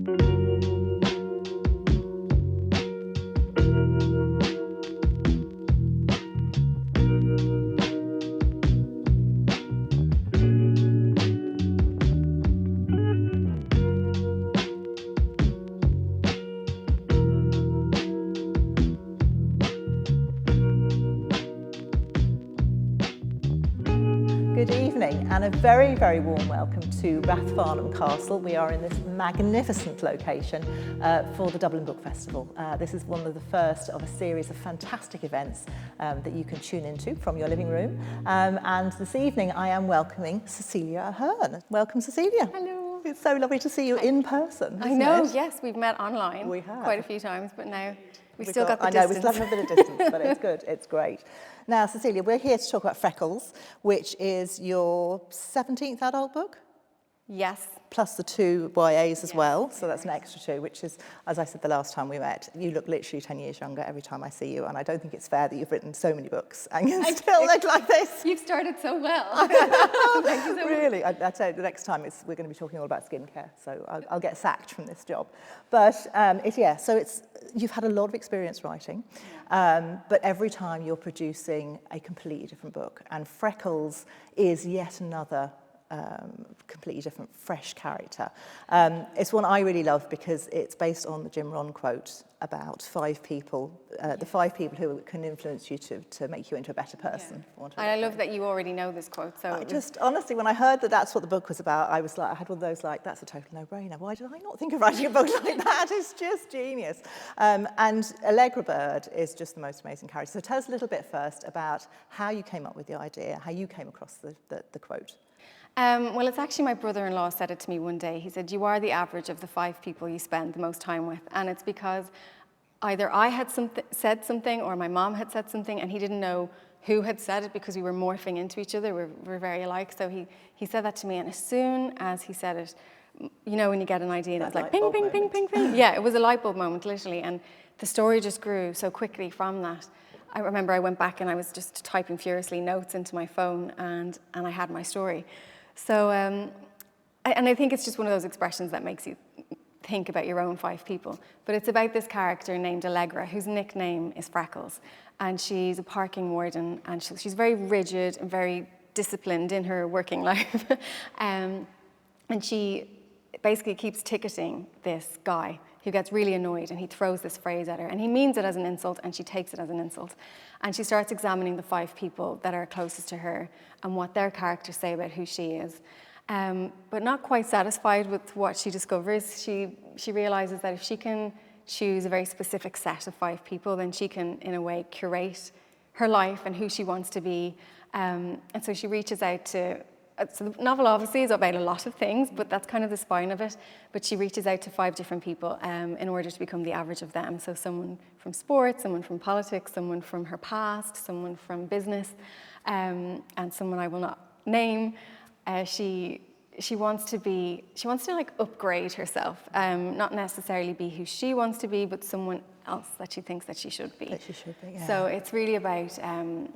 Good evening and a very, very warm welcome to Rathfarnham Castle. We are in this magnificent location for the Dublin Book Festival. This is one of the first of a series of fantastic events that you can tune into from your living room. And this evening I am welcoming Cecelia Ahern. Welcome, Cecelia. Hello. It's so lovely to see you in person. I know, yes, we've met online We have. quite a few times, but now we've still got the distance. I know, we still have a bit of distance, but it's good, it's great. Now, Cecelia, we're here to talk about Freckles, which is your 17th adult book? Yes. Plus the 2 YAs as Yes, well, so that's an extra 2, which is, as I said the last time we met, you look literally 10 years younger every time I see you, and I don't think it's fair that you've written so many books and you still look like this. You've started so well. Thank you so much. Really, I tell you, the next time we're going to be talking all about skincare, so I'll get sacked from this job. But you've had a lot of experience writing, but every time you're producing a completely different book, and Freckles is yet another completely different, fresh character. It's one I really love because it's based on the Jim Rohn quote about 5 people, the 5 people who can influence you to make you into a better person. Yeah. And I love that you already know this quote. So honestly, when I heard that that's what the book was about, I was like, I had one of those like, that's a total no-brainer. Why did I not think of writing a book like that? It's just genius. And Allegra Bird is just the most amazing character. So tell us a little bit first about how you came up with the idea, how you came across the quote. Well, it's actually my brother-in-law said it to me one day. He said, you are the average of the 5 people you spend the most time with. And it's because either I had said something or my mom had said something and he didn't know who had said it because we were morphing into each other. We're very alike. So he said that to me. And as soon as he said it, you know when you get an idea and it's like ping, ping, ping, ping, ping. Yeah, it was a light bulb moment, literally. And the story just grew so quickly from that. I remember I went back and I was just typing furiously notes into my phone and I had my story. So, and I think it's just one of those expressions that makes you think about your own 5 people. But it's about this character named Allegra, whose nickname is Freckles. And she's a parking warden, and she's very rigid and very disciplined in her working life. And she basically keeps ticketing this guy who gets really annoyed, and he throws this phrase at her. And he means it as an insult, and she takes it as an insult. And she starts examining the 5 people that are closest to her and what their characters say about who she is. But not quite satisfied with what she discovers, she realizes that if she can choose a very specific set of 5 people, then she can, in a way, curate her life and who she wants to be. And so she reaches out to, so the novel obviously is about a lot of things, but that's kind of the spine of it. But she reaches out to 5 different people in order to become the average of them. So someone from sports, someone from politics, someone from her past, someone from business, and someone I will not name. She wants to like upgrade herself, not necessarily be who she wants to be, but someone else that she thinks that she should be. That she should be, yeah. So it's really about, and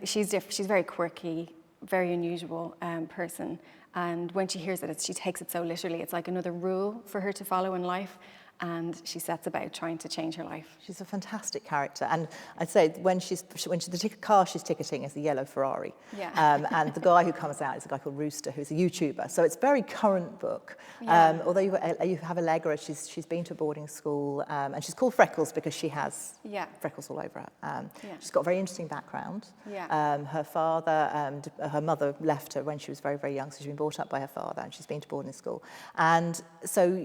she's different. She's very quirky, very unusual person. And when she hears it, she takes it so literally. It's like another rule for her to follow in life. And she sets about trying to change her life. She's a fantastic character, and I'd say when the car she's ticketing is the yellow Ferrari, and the guy who comes out is a guy called Rooster, who's a YouTuber. So it's a very current book. Yeah. Although you have Allegra, she's been to a boarding school, and she's called Freckles because she has freckles all over her. She's got a very interesting background. Yeah. Her father, her mother left her when she was very, very young, so she's been brought up by her father, and she's been to boarding school. And so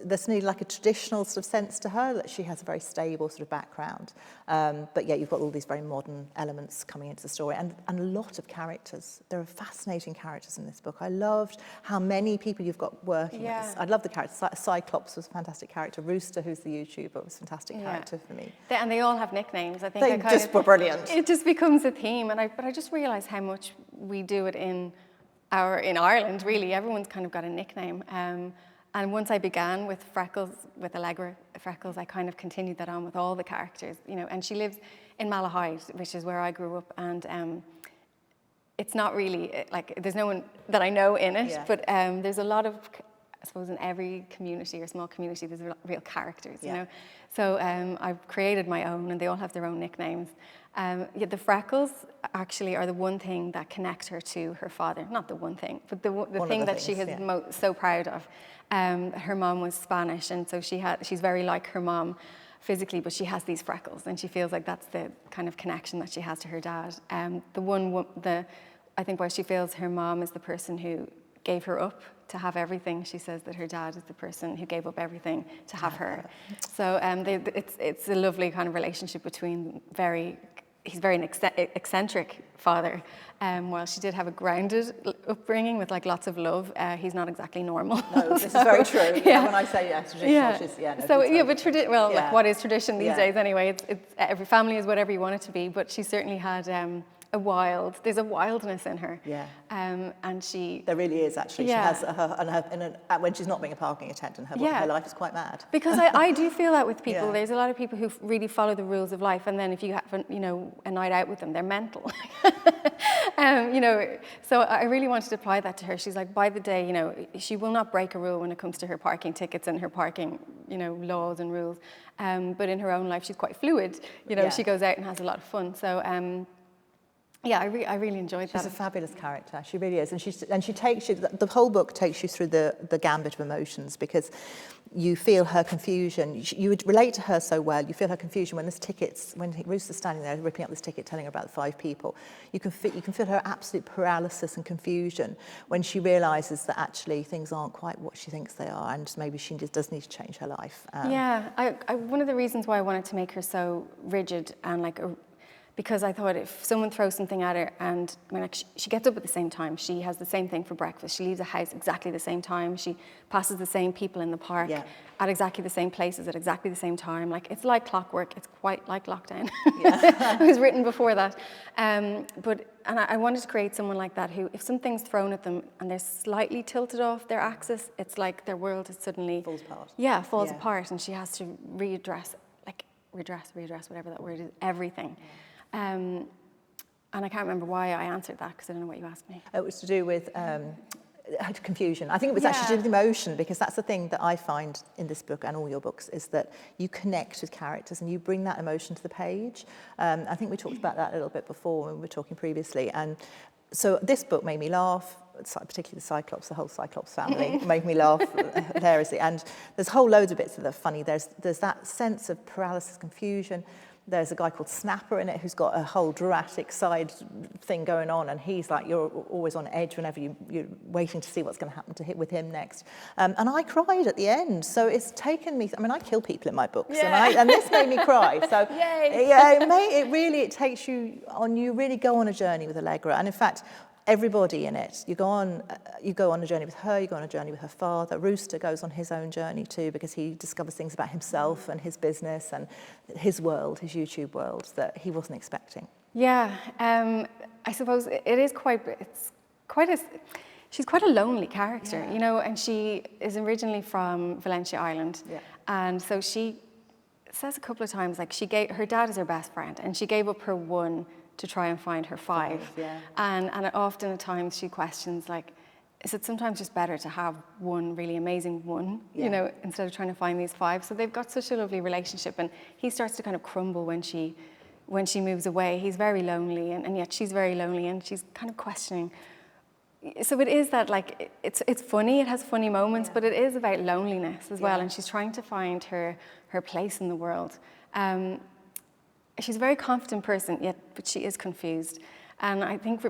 there's nearly like a traditional sort of sense to her that she has a very stable sort of background, but yet you've got all these very modern elements coming into the story, and a lot of characters. There are fascinating characters in this book. I loved how many people you've got working with this. I love the characters. Cyclops was a fantastic character. Rooster, who's the YouTuber, was a fantastic character for me. And they all have nicknames. I think they just were brilliant. It just becomes a theme, but I just realised how much we do it in Ireland. Really, everyone's kind of got a nickname. And once I began with Allegra Freckles, I kind of continued that on with all the characters, you know. And she lives in Malahide, which is where I grew up, and it's not really like there's no one that I know in it, but there's a lot of I suppose in every community or small community, there's real characters, you know. So I've created my own, and they all have their own nicknames. The freckles actually are the one thing that connect her to her father. Not the one thing, but the thing that she is so proud of. Her mom was Spanish, and so she's very like her mom physically, but she has these freckles, and she feels like that's the kind of connection that she has to her dad. I think why she feels her mom is the person who gave her up to have everything. She says that her dad is the person who gave up everything to have her. So it's a lovely kind of relationship between he's very an eccentric father. While she did have a grounded upbringing with like lots of love, he's not exactly normal. No, this is very true. Yeah. When I say traditional, she's, like what is tradition these days anyway? It's every family is whatever you want it to be, but she certainly had there's a wildness in her. Yeah. And there really is actually. Yeah. She has when she's not being a parking attendant, her life is quite mad. Because I do feel that with people. Yeah. There's a lot of people who really follow the rules of life, and then if you have a night out with them, they're mental. So I really wanted to apply that to her. She's like, by the day, she will not break a rule when it comes to her parking tickets and her parking, laws and rules. But in her own life, she's quite fluid. She goes out and has a lot of fun. So. I really enjoyed that. She's a fabulous character. She really is, and she takes you. The whole book takes you through the gambit of emotions, because you feel her confusion. You would relate to her so well. You feel her confusion when Rooster's standing there ripping up this ticket, telling her about the 5 people. You can feel her absolute paralysis and confusion when she realises that actually things aren't quite what she thinks they are, and maybe she just does need to change her life. One of the reasons why I wanted to make her so rigid and because I thought if someone throws something at her, and she gets up at the same time, she has the same thing for breakfast, she leaves the house exactly the same time, she passes the same people in the park at exactly the same places at exactly the same time. It's like clockwork. It's quite like lockdown. It was written before that. I wanted to create someone like that who, if something's thrown at them and they're slightly tilted off their axis, it's like their world is suddenly falls apart. Falls apart, and she has to redress, whatever that word is, everything. And I can't remember why I answered that, because I don't know what you asked me. It was to do with confusion. I think it was actually to do with emotion, because that's the thing that I find in this book and all your books, is that you connect with characters and you bring that emotion to the page. I think we talked about that a little bit before when we were talking previously. And so this book made me laugh, particularly the whole Cyclops family made me laugh hilariously. And there's whole loads of bits that are funny. There's that sense of paralysis, confusion. There's a guy called Snapper in it who's got a whole dramatic side thing going on, and he's like, you're always on edge whenever you're waiting to see what's going to happen with him next. And I cried at the end, so it's taken me. I kill people in my books, and this made me cry. So it takes you on. You really go on a journey with Allegra, and in fact, everybody in it. You go on a journey with her, you go on a journey with her father. Rooster goes on his own journey too, because he discovers things about himself and his business and his world, his YouTube world, that he wasn't expecting. Yeah, I suppose she's quite a lonely character, and she is originally from Valencia Island. Yeah. And so she says a couple of times, her dad is her best friend, and she gave up her one to try and find her 5. And often at times she questions, is it sometimes just better to have one really amazing one, instead of trying to find these 5? So they've got such a lovely relationship, and he starts to kind of crumble when she moves away. He's very lonely, and yet she's very lonely, and she's kind of questioning. So it is that, it's funny, it has funny moments, but it is about loneliness as well, and she's trying to find her place in the world. She's a very confident person, but she is confused. And I think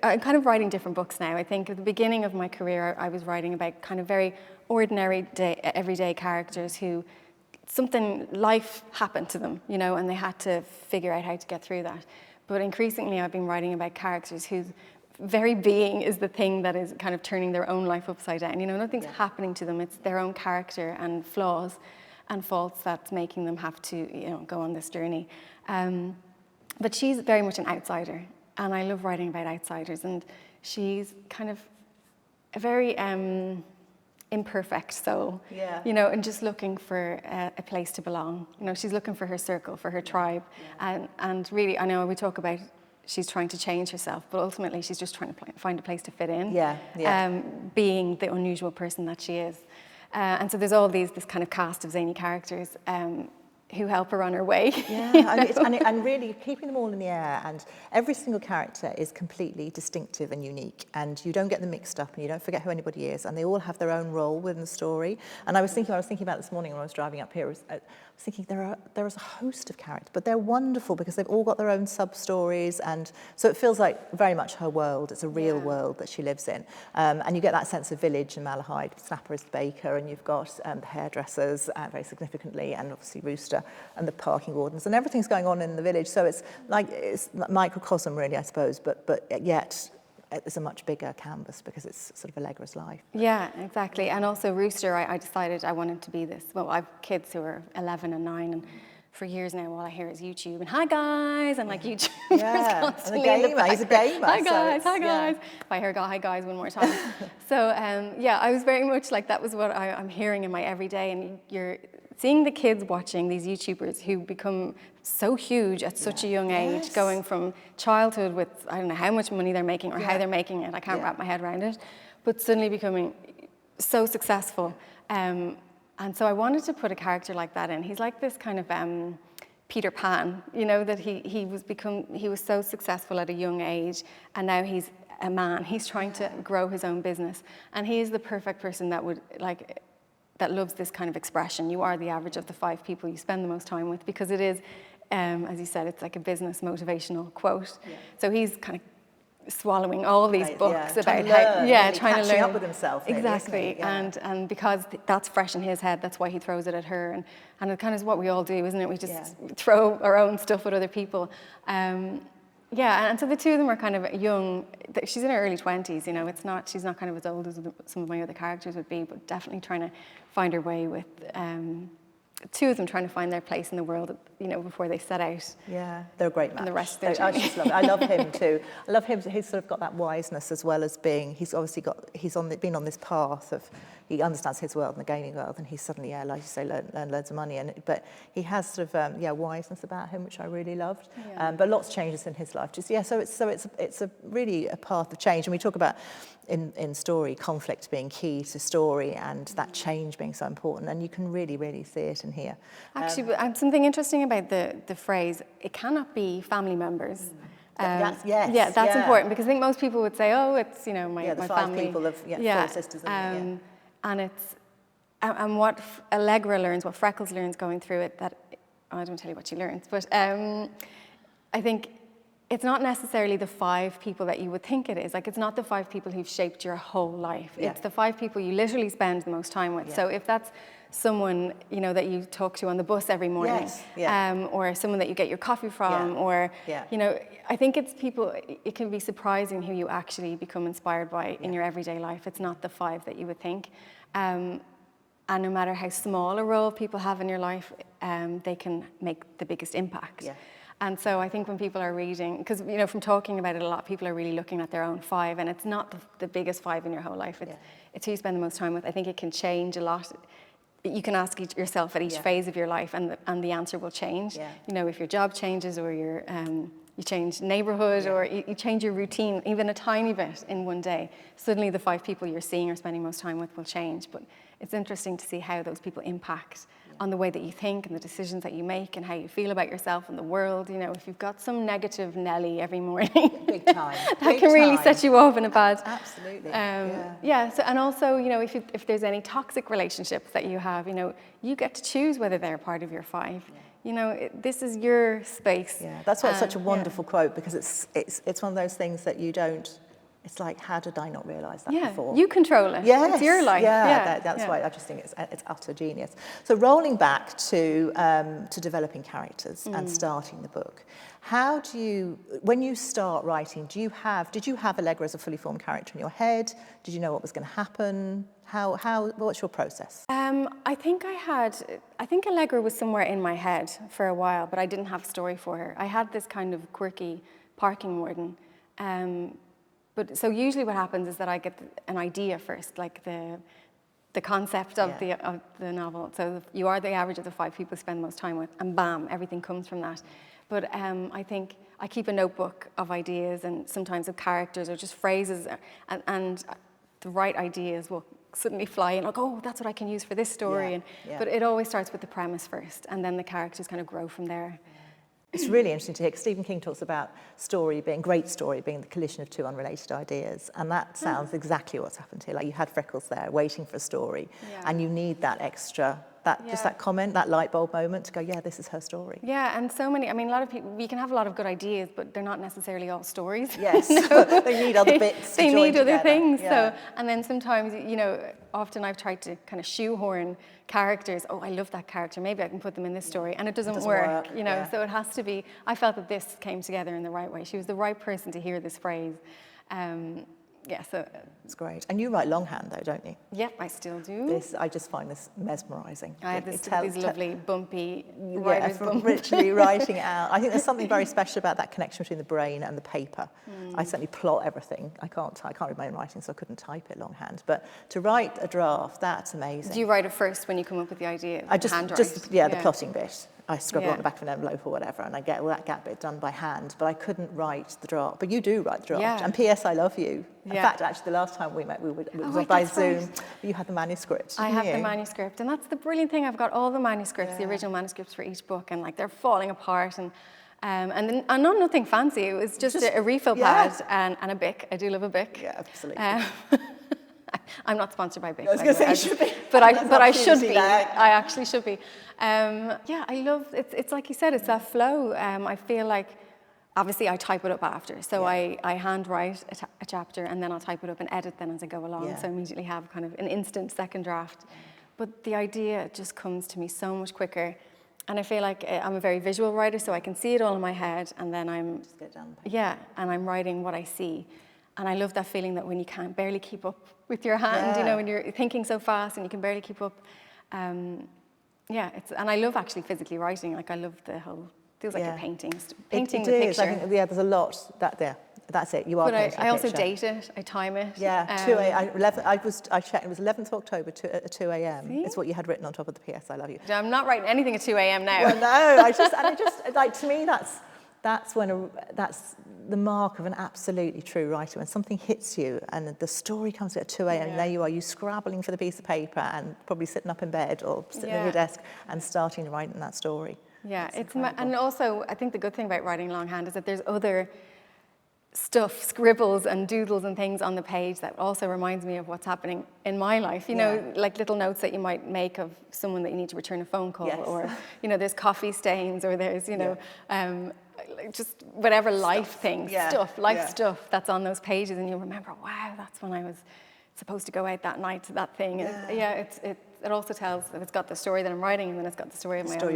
I'm kind of writing different books now. I think at the beginning of my career, I was writing about kind of very ordinary, everyday characters who life happened to them, and they had to figure out how to get through that. But increasingly, I've been writing about characters whose very being is the thing that is kind of turning their own life upside down. Nothing's happening to them. It's their own character and flaws and faults that's making them have to, go on this journey. But she's very much an outsider, and I love writing about outsiders. And she's kind of a very imperfect soul, and just looking for a place to belong. She's looking for her circle, for her tribe, and really, I know we talk about she's trying to change herself, but ultimately she's just trying to find a place to fit in. Being the unusual person that she is. And so there's all this kind of cast of zany characters who help her on her way. Yeah, and really keeping them all in the air, and every single character is completely distinctive and unique, and you don't get them mixed up, and you don't forget who anybody is, and they all have their own role within the story. And I was thinking about this morning when I was driving up here, I was thinking there is a host of characters, but they're wonderful because they've all got their own sub-stories, and so it feels like very much her world. It's a real world that she lives in. And you get that sense of village and Malahide. Snapper is the baker, and you've got the hairdressers very significantly, and obviously Rooster, and the parking wardens, and everything's going on in the village. So it's microcosm, really, I suppose, but yet it's a much bigger canvas because it's sort of Allegra's life. Yeah, exactly. And also Rooster, I decided I wanted to be this. Well, I have kids who are 11 and 9, and for years now, all I hear is YouTube and hi guys, and like YouTubers constantly in the background. He's a gamer. Hi guys. If I hear hi guys one more time. So I was very much like, that was what I'm hearing in my everyday, and you're seeing the kids watching these YouTubers who become so huge at such a young age, going from childhood with, I don't know how much money they're making or how they're making it, I can't wrap my head around it, but suddenly becoming so successful. And so I wanted to put a character like that in. He's like this kind of Peter Pan, you know, that he was so successful at a young age, and now he's a man. He's trying to grow his own business, and he is the perfect person that loves this kind of expression. You are the average of the 5 people you spend the most time with, because it is, as you said, it's like a business motivational quote. Yeah. So he's kind of swallowing all these books about trying to learn, up with himself. Exactly, and because that's fresh in his head, that's why he throws it at her, and it kind of is what we all do, isn't it? We just throw our own stuff at other people. And so the two of them are kind of young. She's in her early 20s, you know. She's not kind of as old as some of my other characters would be, but definitely trying to find her way with two of them trying to find their place in the world, you know, before they set out. Yeah, they're a great match. And the rest of their journey. I just love it. I love him too. I love him. He's sort of got that wiseness as well as being. He's obviously been on this path of. He understands his world and the gaming world, and he's suddenly, like you say, learned loads of money. But he has sort of wiseness about him, which I really loved. Yeah. But lots of changes in his life. So it's really a path of change. And we talk about in story conflict being key to story, and that change being so important. And you can really, really see it in here. Actually, something interesting about the phrase, it cannot be family members. That's important, because I think most people would say, oh, it's, you know, my the 5 family. People of 4 sisters. And it's, and what Allegra learns, what Freckles learns going through it, that, I don't tell you what she learns, but I think it's not necessarily the 5 people that you would think it is. Like, it's not the 5 people who've shaped your whole life. Yeah. It's the 5 people you literally spend the most time with. Yeah. So if that's someone, you know, that you talk to on the bus every morning, or someone that you get your coffee from, or, you know, I think it's people, it can be surprising who you actually become inspired by in your everyday life. It's not the 5 that you would think. And no matter how small a role people have in your life, they can make the biggest impact. Yeah. And so I think when people are reading, because, you know, from talking about it a lot, people are really looking at their own 5, and it's not the biggest 5 in your whole life. It's who you spend the most time with. I think it can change a lot. You can ask yourself at each phase of your life, and the answer will change. Yeah. You know, if your job changes, or you change neighborhood, or you change your routine, even a tiny bit in one day, suddenly the 5 people you're seeing or spending most time with will change. But it's interesting to see how those people impact on the way that you think and the decisions that you make and how you feel about yourself and the world. You know, if you've got some negative Nelly every morning, big time, that can really set you off in a bad. Absolutely. So, and also, you know, if there's any toxic relationships that you have, you know, you get to choose whether they're part of your 5. Yeah. You know, this is your space. Yeah, that's why it's such a wonderful quote, because it's one of those things that you don't. It's like, how did I not realise that before? You control it. Yes. It's your life. That's why I just think it's utter genius. So rolling back to developing characters and starting the book, how do you, when you start writing, did you have Allegra as a fully formed character in your head? Did you know what was going to happen? What's your process? I think Allegra was somewhere in my head for a while, but I didn't have a story for her. I had this kind of quirky parking warden. But so usually what happens is that I get an idea first, like the concept of the novel. So you are the average of the 5 people you spend the most time with, and bam, everything comes from that. But I think I keep a notebook of ideas and sometimes of characters or just phrases, and the right ideas will suddenly fly in, like, oh, that's what I can use for this story. But it always starts with the premise first, and then the characters kind of grow from there. It's really interesting to hear, because Stephen King talks about great story being the collision of two unrelated ideas, and that sounds exactly what's happened here. Like, you had Freckles there waiting for a story, and you need that extra, just that comment, that light bulb moment to go, yeah, this is her story. Yeah, and so many, I mean, a lot of people, we can have a lot of good ideas, but they're not necessarily all stories. Yes, they need other bits They to join need other together. things. So, and then sometimes, you know, often I've tried to kind of shoehorn characters. Oh, I love that character. Maybe I can put them in this story. And it doesn't work, you know. So it has to be, I felt that this came together in the right way. She was the right person to hear this phrase. Yeah, so it's great. And you write longhand, though, don't you? Yep, I still do. I just find this mesmerising. I have these lovely bumpy writer's bump. Literally writing out. I think there's something very special about that connection between the brain and the paper. I certainly plot everything. I can't read my own writing, so I couldn't type it longhand. But to write a draft, that's amazing. Do you write it first when you come up with the idea? I just the plotting bit. I scribble on the back of an envelope or whatever, and I get all that gap bit done by hand, but I couldn't write the draft. But you do write the draft. Yeah. And P.S. I love you. In fact, actually, the last time we met, it was by Zoom. Right. You had the manuscript. I have the manuscript, and that's the brilliant thing. I've got all the manuscripts, the original manuscripts for each book, and like they're falling apart, and not nothing fancy. It was just a refill pad and a Bic. I do love a Bic. Yeah, absolutely. I'm not sponsored by Bic. I was going to say you should be. But I should be. I actually should be. Yeah, I love, it's like you said, it's that flow. I feel like, obviously I type it up after. So I handwrite a chapter, and then I'll type it up and edit then as I go along. So I immediately have kind of an instant second draft. But the idea just comes to me so much quicker. And I feel like I'm a very visual writer, so I can see it all in my head, and then I'm, just get done. And I'm writing what I see. And I love that feeling that when you can't barely keep up with your hand, you know, when you're thinking so fast and you can barely keep up. And I love actually physically writing. Like, I love the whole, feels like you're painting the picture. I think, there's a lot that's it. You are painting I also date it. I time it. Yeah, 2 a.m. I checked. It was 11th of October at 2 a.m. It's what you had written on top of the P.S. I love you. I'm not writing anything at 2 a.m. now. Well, no, to me that's the mark of an absolutely true writer, when something hits you and the story comes at 2 a.m. and there you are, you scrabbling for the piece of paper and probably sitting up in bed or sitting at your desk and starting to write in that story. Yeah, and also I think the good thing about writing longhand is that there's other stuff, scribbles and doodles and things on the page that also reminds me of what's happening in my life. You know, like little notes that you might make of someone that you need to return a phone call, or, you know, there's coffee stains, or there's, you know, just whatever life things, stuff that's on those pages, and you'll remember, wow, that's when I was supposed to go out that night to that thing. And it also tells that it's got the story that I'm writing, and then it's got the story of my own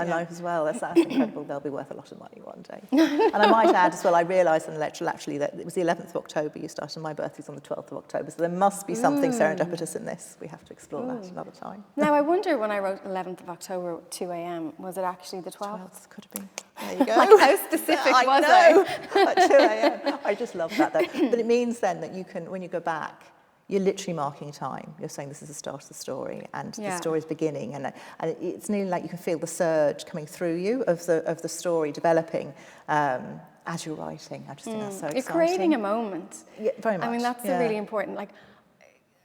life as well. That's incredible. They'll be worth a lot of money one day. And I might add as well, I realised in the lecture actually that it was the 11th of October you started, and my birthday's on the 12th of October, so there must be something serendipitous in this. We have to explore that another time. Now, I wonder, when I wrote 11th of October at 2 a.m., was it actually the 12th? Could have been. There you go. Like, how specific was I? At 2 a.m. I just love that, though. But it means then that you can, when you go back, you're literally marking time. You're saying this is the start of the story, and the story's beginning, and it's nearly like you can feel the surge coming through you of the story developing as you're writing. I just think that's so exciting. You're creating a moment. Yeah, very much. I mean, that's really important. Like,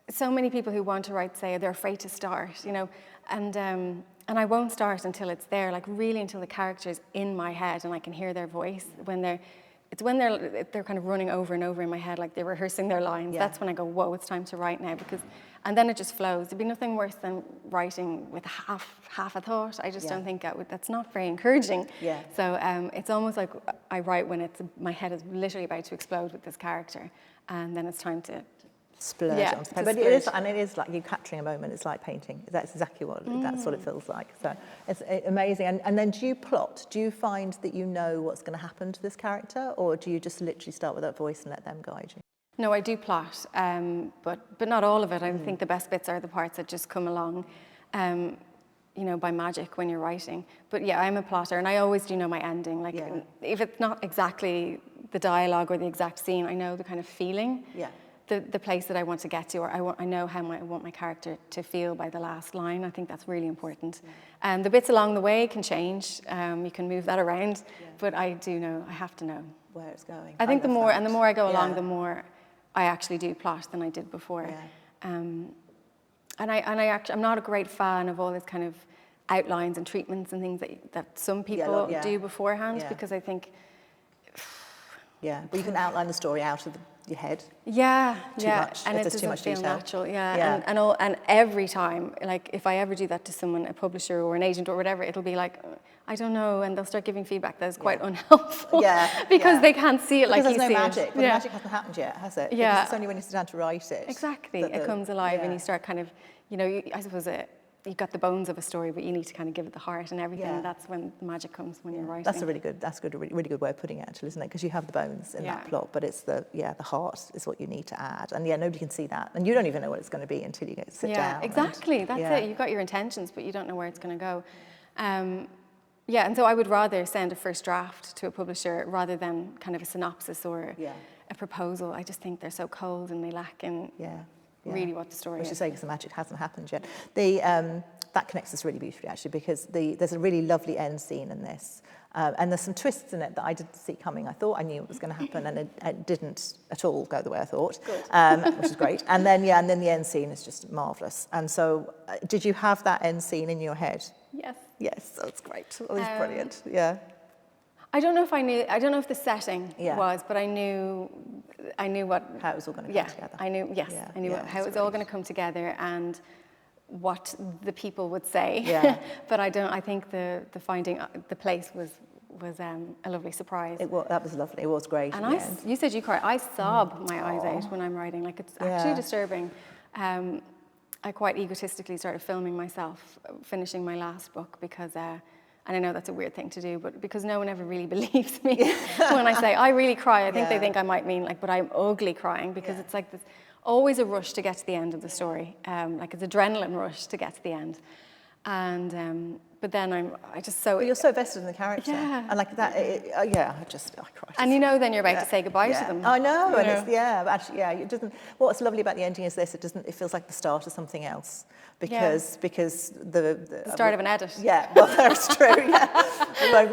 so many people who want to write say they're afraid to start, you know, and I won't start until it's there, like really until the character's in my head and I can hear their voice when they're kind of running over and over in my head, like they're rehearsing their lines. That's when I go, whoa, it's time to write now, and then it just flows. There'd be nothing worse than writing with half a thought. I just don't think that's not very encouraging. So it's almost like I write when my head is literally about to explode with this character, and then it's time to splurge on paper. But it is like you capturing a moment. It's like painting. That's exactly that's what it feels like. So it's amazing. And then do you plot? Do you find that you know what's going to happen to this character, or do you just literally start with that voice and let them guide you? No, I do plot, but not all of it. I think the best bits are the parts that just come along, you know, by magic when you're writing. But yeah, I'm a plotter, and I always do know my ending. Like, if it's not exactly the dialogue or the exact scene, I know the kind of feeling the place that I want to get to, or I know how I want my character to feel by the last line. I think that's really important. And the bits along the way can change. You can move that around, but I have to know where it's going. I think the more I go along, the more I actually do plot than I did before. And I'm not a great fan of all this kind of outlines and treatments and things that some people do beforehand, because I think... but you can outline the story out of your head. Much, and it doesn't feel natural. And every time, like if I ever do that to someone, a publisher or an agent or whatever, it'll be like, I don't know, and they'll start giving feedback that's quite unhelpful. Because they can't see it like you see it. Because there's no magic. The magic hasn't happened yet, has it? Because it's only when you sit down to write it. Exactly. It comes alive, and you start kind of, I suppose you've got the bones of a story, but you need to kind of give it the heart and everything. That's when the magic comes, when you're writing. That's a really good way of putting it, actually, isn't it? Because you have the bones in that plot, but it's the heart is what you need to add. And nobody can see that. And you don't even know what it's going to be until you sit down. Exactly. That's it. You've got your intentions, but you don't know where it's going to go. And so I would rather send a first draft to a publisher rather than kind of a synopsis or a proposal. I just think they're so cold and they lack in... really what the story is. Which is saying, because the magic hasn't happened yet. That connects us really beautifully, actually, because there's a really lovely end scene in this. And there's some twists in it that I didn't see coming. I thought I knew what was going to happen, and it didn't at all go the way I thought, which is great. And then the end scene is just marvellous. And so, did you have that end scene in your head? Yes. Yes, that's great. That was brilliant. I don't know if the setting was, but I knew how it was all going to come together. I knew how it was all going to come together and what the people would say. But I think the finding the place was a lovely surprise. That was lovely. It was great. And you said you cry. I sob my eyes out when I'm writing. Like, it's actually disturbing. I quite egotistically started filming myself finishing my last book because. And I know that's a weird thing to do, but because no one ever really believes me when I say I really cry, I think they think I might mean but I'm ugly crying, because it's like this, always a rush to get to the end of the story, like it's adrenaline rush to get to the end, and but then But you're so vested in the character, and like that, I cry. And then you're about to say goodbye to them. I know, and it's but actually, it doesn't. What's lovely about the ending is this: it feels like the start of something else. Because the start of an edit. Well, that's true.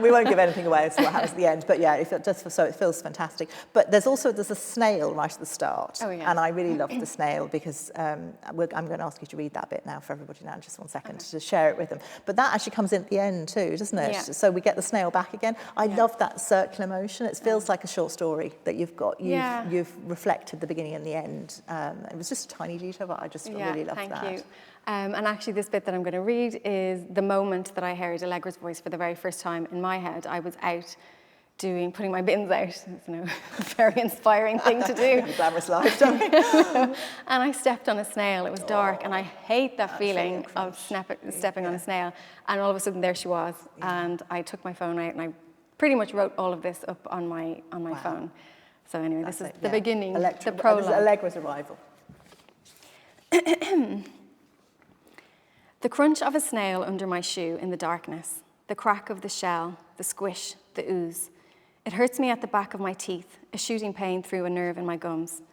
We won't give anything away as to what happens at the end. But it feels fantastic. But there's a snail right at the start. And I really love the snail because I'm going to ask you to read that bit now for everybody now in just 1 second to share it with them. But that actually comes in at the end too, doesn't it? So we get the snail back again. I love that circular motion. It feels like a short story that you've got. You've reflected the beginning and the end. It was just a tiny detail, but I just really loved that. Thank you. And actually this bit that I'm going to read is the moment that I heard Allegra's voice for the very first time in my head. I was out putting my bins out. It's a very inspiring thing to do. Glamorous lifetime. And I stepped on a snail. It was dark, and I hate that feeling of stepping on a snail. And all of a sudden there she was. And I took my phone out and I pretty much wrote all of this up on my phone. So anyway, this is the beginning, the prologue. This is Allegra's arrival. The crunch of a snail under my shoe in the darkness, the crack of the shell, the squish, the ooze. It hurts me at the back of my teeth, a shooting pain through a nerve in my gums.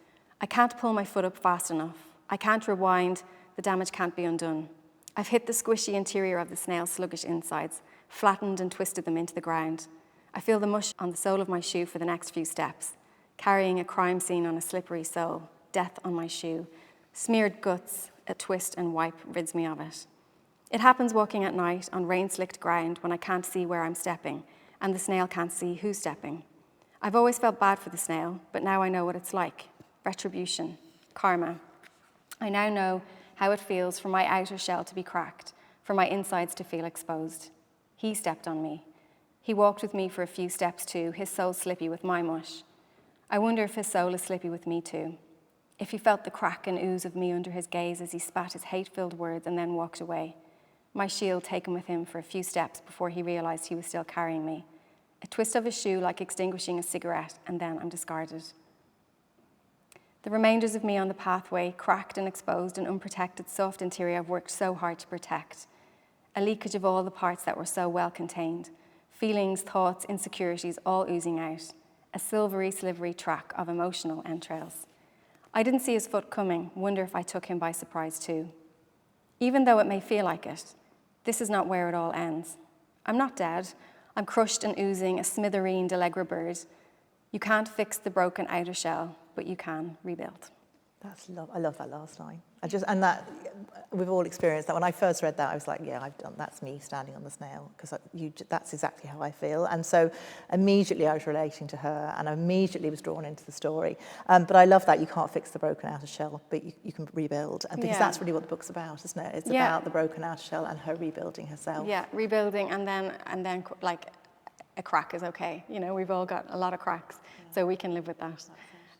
I can't pull my foot up fast enough. I can't rewind. The damage can't be undone. I've hit the squishy interior of the snail's sluggish insides, flattened and twisted them into the ground. I feel the mush on the sole of my shoe for the next few steps, carrying a crime scene on a slippery sole, death on my shoe, smeared guts, a twist and wipe rids me of it. It happens walking at night on rain-slicked ground when I can't see where I'm stepping, and the snail can't see who's stepping. I've always felt bad for the snail, but now I know what it's like. Retribution, karma. I now know how it feels for my outer shell to be cracked, for my insides to feel exposed. He stepped on me. He walked with me for a few steps too, his soul slippy with my mush. I wonder if his soul is slippy with me too. If he felt the crack and ooze of me under his gaze as he spat his hate-filled words and then walked away. My shield taken with him for a few steps before he realized he was still carrying me. A twist of his shoe like extinguishing a cigarette, and then I'm discarded. The remainders of me on the pathway, cracked and exposed, an unprotected, soft interior I've worked so hard to protect. A leakage of all the parts that were so well contained. Feelings, thoughts, insecurities all oozing out. A silvery, slivery track of emotional entrails. I didn't see his foot coming, wonder if I took him by surprise too. Even though it may feel like it, this is not where it all ends. I'm not dead. I'm crushed and oozing, a smithereen d'Allegra bird. You can't fix the broken outer shell, but you can rebuild. I love that last line. And that, we've all experienced that. When I first read that, I was like, yeah, that's me standing on the snail, because that's exactly how I feel. And so immediately I was relating to her, and I immediately was drawn into the story. But I love that you can't fix the broken outer shell, but you can rebuild. And because that's really what the book's about, isn't it? It's about the broken outer shell and her rebuilding herself. Yeah, rebuilding, and then like a crack is okay. You know, we've all got a lot of cracks, so we can live with that.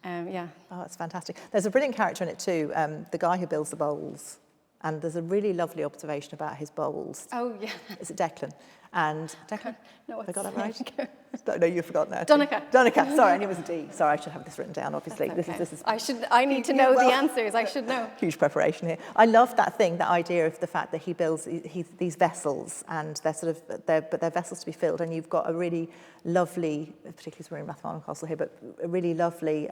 Yeah. Oh, that's fantastic. There's a brilliant character in it too, the guy who builds the bowls. And there's a really lovely observation about his bowls. Oh, yeah. Is it Declan? And Declan? No, I got that right? right? No, you've forgotten that. Donica. Sorry, I knew it was a D. Sorry, I should have this written down, obviously. That's okay. This is I need to know the answers. I should know. Huge preparation here. I love that idea of the fact that he builds these vessels, and they're vessels to be filled, and you've got a really lovely, particularly as we're in Rathfarnham Castle here, but a really lovely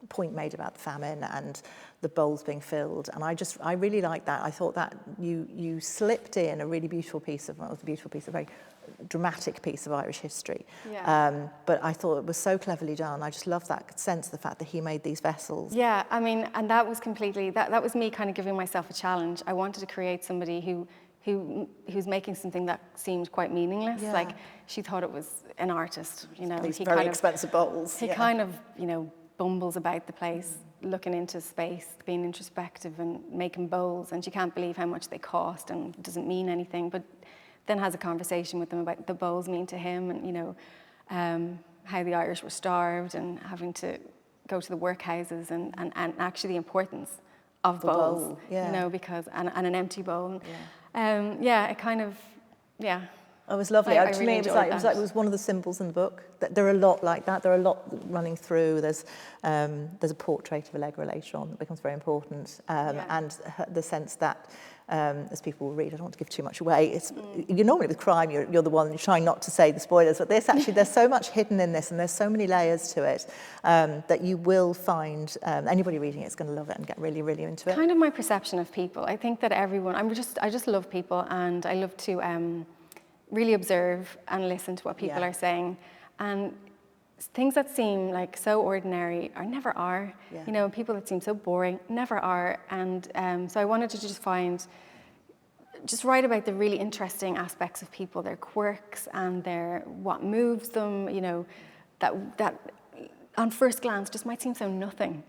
point made about the famine and the bowls being filled, and I really like that. I thought that you slipped in a really beautiful piece of, a very dramatic piece of Irish history. Yeah. But I thought it was so cleverly done. I just love that sense of the fact that he made these vessels. Yeah, I mean, and that was completely, that was me kind of giving myself a challenge. I wanted to create somebody who's making something that seemed quite meaningless. Yeah. Like, she thought it was an artist, you know. These very expensive bowls. He kind of, you know, bumbles about the place, looking into space, being introspective and making bowls, and she can't believe how much they cost and it doesn't mean anything, but then has a conversation with them about the bowls mean to him, and, you know, how the Irish were starved and having to go to the workhouses, and actually the importance of the bowls, bowl, yeah. you know, because, and an empty bowl. Yeah. It kind of, yeah. It was lovely. I To really me, it was one of the symbols in the book. There are a lot like that. There are a lot running through. There's a portrait of Allegra later on that becomes very important, and the sense that, as people will read, I don't want to give too much away. You're normally with crime, you're the one trying not to say the spoilers, but there's so much hidden in this, and there's so many layers to it that you will find anybody reading it is going to love it and get really, really into it. Kind of my perception of people. I think that everyone. I just love people, and I love to really observe and listen to what people are saying, and things that seem like so ordinary never are. You know, people that seem so boring never are. And so I wanted to just write about the really interesting aspects of people, their quirks and what moves them. You know, that on first glance just might seem so nothing.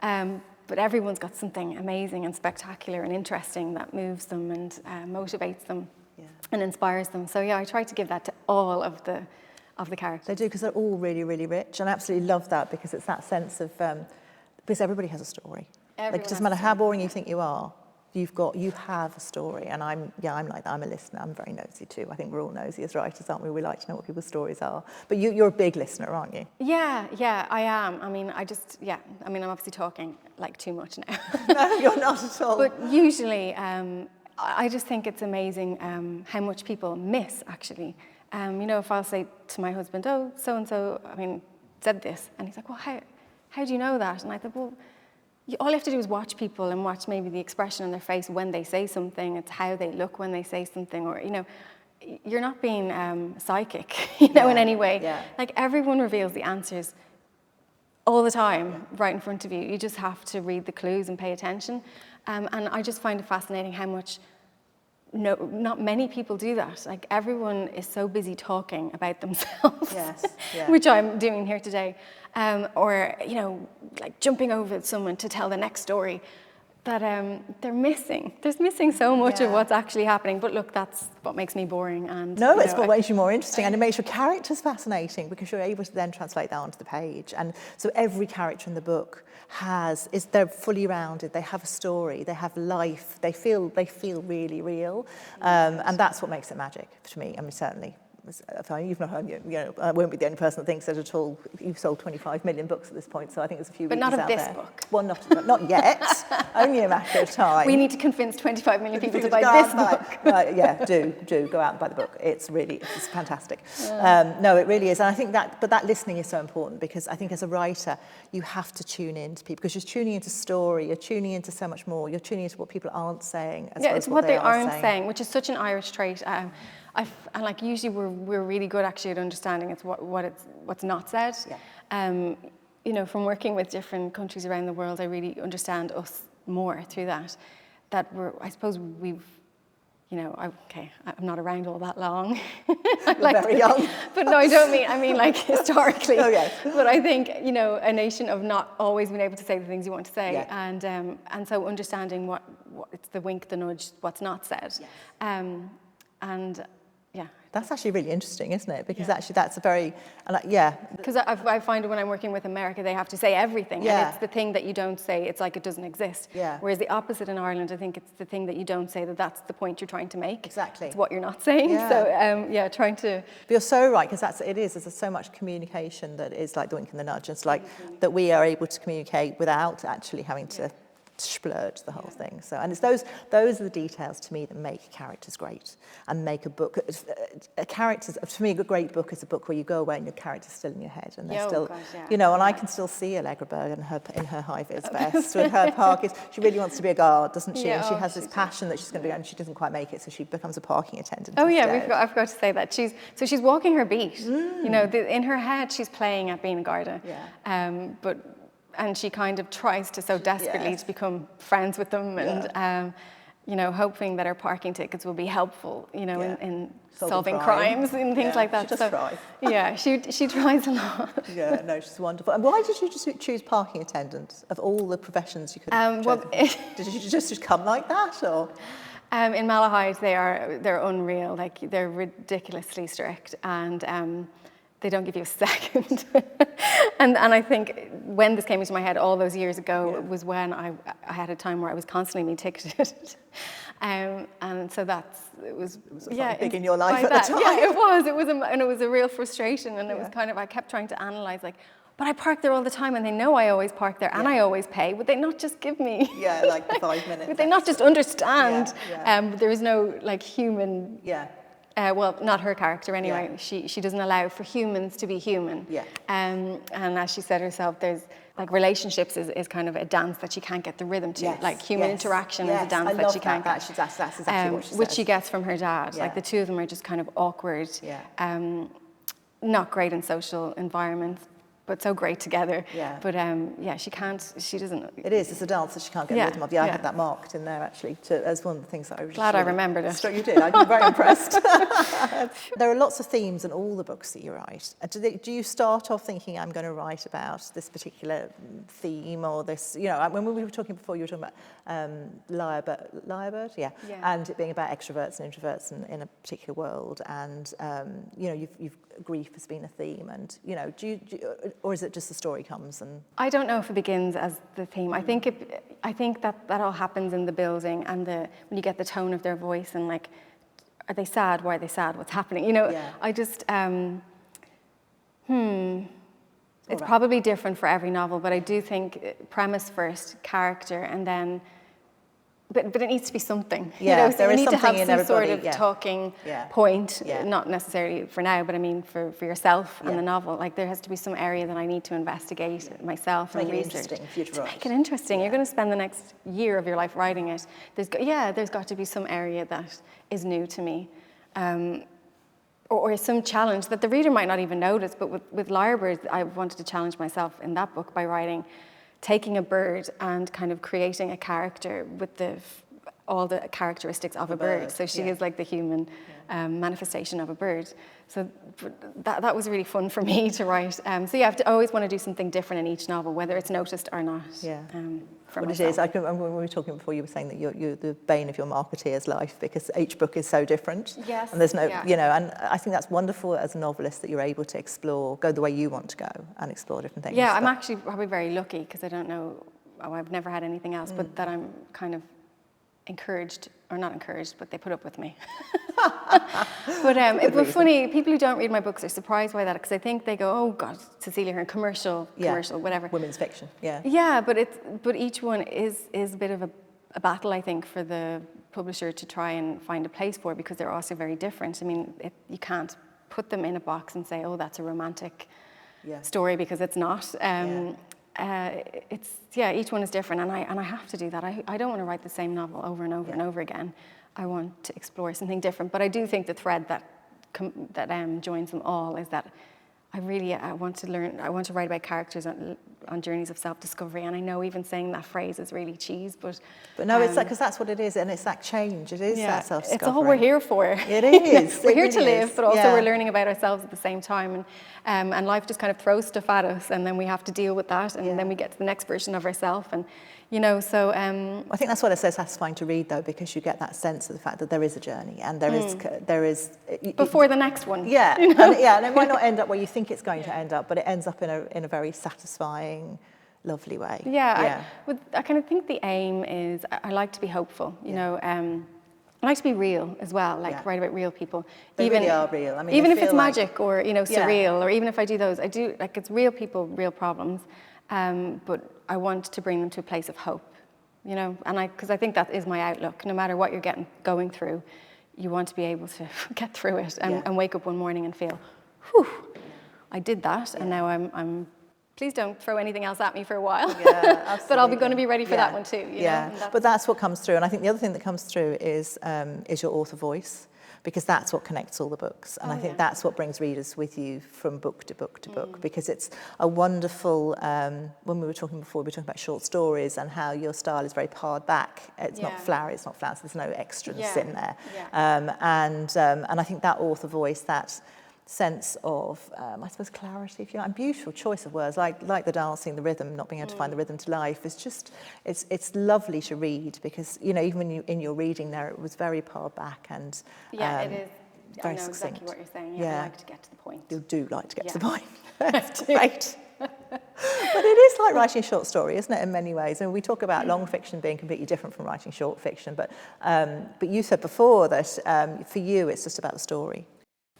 But everyone's got something amazing and spectacular and interesting that moves them and motivates them. And inspires them. So I tried to give that to all of the characters. They do, because they're all really, really rich, and I absolutely love that, because it's that sense of because everybody has a story. Like, it doesn't matter how boring you think you are, you have a story. And I'm like that. I'm a listener. I'm very nosy too. I think we're all nosy as writers, aren't we? We like to know what people's stories are. But you're a big listener, aren't you? Yeah, I am. I mean, I'm obviously talking like too much now. No, you're not at all. But usually, I just think it's amazing how much people miss, actually. You know, if I'll say to my husband, oh, so-and-so, said this, and he's like, well, how do you know that? And I thought, well, all you have to do is watch people and watch maybe the expression on their face when they say something. It's how they look when they say something, or, you know, you're not being psychic, you know, in any way. Like, everyone reveals the answers all the time right in front of you. You just have to read the clues and pay attention. And I just find it fascinating how much not many people do that. Like, everyone is so busy talking about themselves, which I'm doing here today, or, you know, like jumping over someone to tell the next story, that there's missing so much of what's actually happening. But look, that's what makes me boring. And it's what makes you more interesting, and it makes your characters fascinating, because you're able to then translate that onto the page. And so every character in the book they're fully rounded. They have a story. They have life. They feel really real, and that's what makes it magic to me. I mean, certainly you've not heard, I won't be the only person that thinks that at all. You've sold 25 million books at this point, so I think there's a few readers out there. But not of this book. Well, not yet. Only a matter of time. We need to convince 25 million people to buy this book. Right, yeah, do go out and buy the book. It's fantastic. No, it really is, and I think that listening is so important, because I think as a writer you have to tune in to people, because you're tuning into story, you're tuning into so much more. You're tuning into what people aren't saying. It's what they aren't saying, which is such an Irish trait. And like usually we're really good actually at understanding it's what's not said. Yeah. From working with different countries around the world, I really understand us more through that. I suppose we've, I'm not around all that long. Very young. But no, I don't mean, I mean like historically. Oh, yes. But I think, a nation of not always being able to say the things you want to say. Yeah. And so understanding what it's the wink, the nudge, what's not said. Yes. And yeah. That's actually really interesting, isn't it? Because actually that's a very, Because I find when I'm working with America, they have to say everything. Yeah. And it's the thing that you don't say, it's like it doesn't exist. Yeah. Whereas the opposite in Ireland, I think it's the thing that you don't say, that's the point you're trying to make. Exactly. It's what you're not saying. Yeah. So, trying to... But you're so right, because there's so much communication that is like the wink and the nudge. It's like that we are able to communicate without actually having to splurge the whole thing. So, and it's those are the details to me that make characters great and make a book. To me, a great book is a book where you go away and your character's still in your head, and they're still, and I can still see Allegra Berg in her high-vis vest with her parkies. She really wants to be a guard, doesn't she? Yeah, and she has this passion that she's going to be, and she doesn't quite make it, so she becomes a parking attendant. Oh yeah, I forgot to say that. She's walking her beat. In her head, she's playing at being a Garda. Yeah. And she kind of tries to so desperately to become friends with them, and hoping that her parking tickets will be helpful, in solving crimes and things like that. She does try. Yeah, she tries a lot. Yeah, no, she's wonderful. And why did you just choose parking attendant of all the professions you could have chosen? Did you just come like that, or? In Malahide, they're unreal. Like, they're ridiculously strict, and they don't give you a second. and I think when this came into my head all those years ago was when I had a time where I was constantly being ticketed. And so it was big in your life at the time. Yeah, it was a real frustration, and it was kind of, I kept trying to analyse, like, but I park there all the time and they know I always park there and I always pay. Would they not just give me... Yeah, like the 5 minutes. Would they not just understand? There is no, like, human... Yeah. Well, not her character anyway. Yeah. She doesn't allow for humans to be human. Yeah. And as she said herself, there's like relationships is kind of a dance that she can't get the rhythm to. Yes. Like human interaction is a dance that she can't get. That's exactly what she says. Which she gets from her dad. Yeah. Like the two of them are just kind of awkward. Yeah. Not great in social environments, but so great together. Yeah. But she doesn't. It's a dance that she can't get the rhythm of. I had that marked in there actually as one of the things that I was glad I remembered it. You did. I'm very impressed. There are lots of themes in all the books that you write. Do you start off thinking, I'm going to write about this particular theme or this, when we were talking before, you were talking about Lyrebird, and it being about extroverts and introverts in a particular world, and you've grief has been a theme, and or is it just the story comes and? I don't know if it begins as the theme. I think that all happens in the building and when you get the tone of their voice and like, are they sad? Why are they sad? What's happening? I just it's probably different for every novel, but I do think premise first, character, and then. But it needs to be something. Yeah, so there you is need to have in some sort of talking point, not necessarily for now, but I mean for yourself and the novel. Like there has to be some area that I need to investigate myself and research. To make it interesting. You're going to spend the next year of your life writing it. There's got to be some area that is new to me. Or some challenge that the reader might not even notice, but with Lyrebird, I wanted to challenge myself in that book by taking a bird and kind of creating a character with all the characteristics of a bird. So she is like the human manifestation of a bird. So that was really fun for me to write. So you have to always want to do something different in each novel, whether it's noticed or not. Yeah. It is. When we were talking before, you were saying that you're the bane of your marketeer's life because each book is so different. Yes. And there's no, and I think that's wonderful as a novelist that you're able to go the way you want to go and explore different things. Yeah, I'm actually probably very lucky because I don't know, I've never had anything else, but that I'm kind of encouraged or not encouraged, but they put up with me. But funny, people who don't read my books are surprised by that, because I think they go, oh God, Cecelia Ahern, commercial, whatever. Women's fiction, yeah. Yeah, but each one is a bit of a battle, I think, for the publisher to try and find a place for, because they're also very different. I mean, you can't put them in a box and say, oh, that's a romantic story, because it's not. Each one is different, and I have to do that. I don't want to write the same novel over and over and over again. I want to explore something different. But I do think the thread that joins them all is that I want to learn. I want to write about characters on journeys of self-discovery. And I know even saying that phrase is really cheese, but no, it's like, because that's what it is, and it's that change. It is that self-discovery. It's all we're here for. It is. We're here to live, but also we're learning about ourselves at the same time. And life just kind of throws stuff at us, and then we have to deal with that, and then we get to the next version of ourselves. And so I think that's what it's so satisfying to read, though, because you get that sense of the fact that there is a journey, and there is before the next one. Yeah, and it might not end up where you think it's going to end up, but it ends up in a very satisfying, lovely way. Yeah. I kind of think the aim is, I like to be hopeful. You know, I like to be real as well, like write about real people. They really are real. I mean, even if it's magic or surreal, or even if I do those, I do like it's real people, real problems. But I want to bring them to a place of hope, and because I think that is my outlook. No matter what you're going through, you want to be able to get through it and wake up one morning and feel, whew, I did that, and now I'm. Please don't throw anything else at me for a while. Yeah, absolutely. But I'll be going to be ready for that one too. You know? But that's what comes through, and I think the other thing that comes through is your author voice, because that's what connects all the books, and I think that's what brings readers with you from book to book to book, because it's a wonderful. When we were talking before, we were talking about short stories and how your style is very pared back. It's not flowery, it's not flowers. There's no extras in there, and I think that author voice, that sense of, I suppose, clarity, if you like, and beautiful choice of words, like the dancing, the rhythm, not being able to find the rhythm to life, is just, it's lovely to read, because, even when in your reading there, it was very pared back and it is. Very I know succinct. Exactly what you're saying. I like to get to the point. You do like to get to the point. That's great. But it is like writing a short story, isn't it, in many ways? And we talk about long fiction being completely different from writing short fiction, but you said before that for you it's just about the story.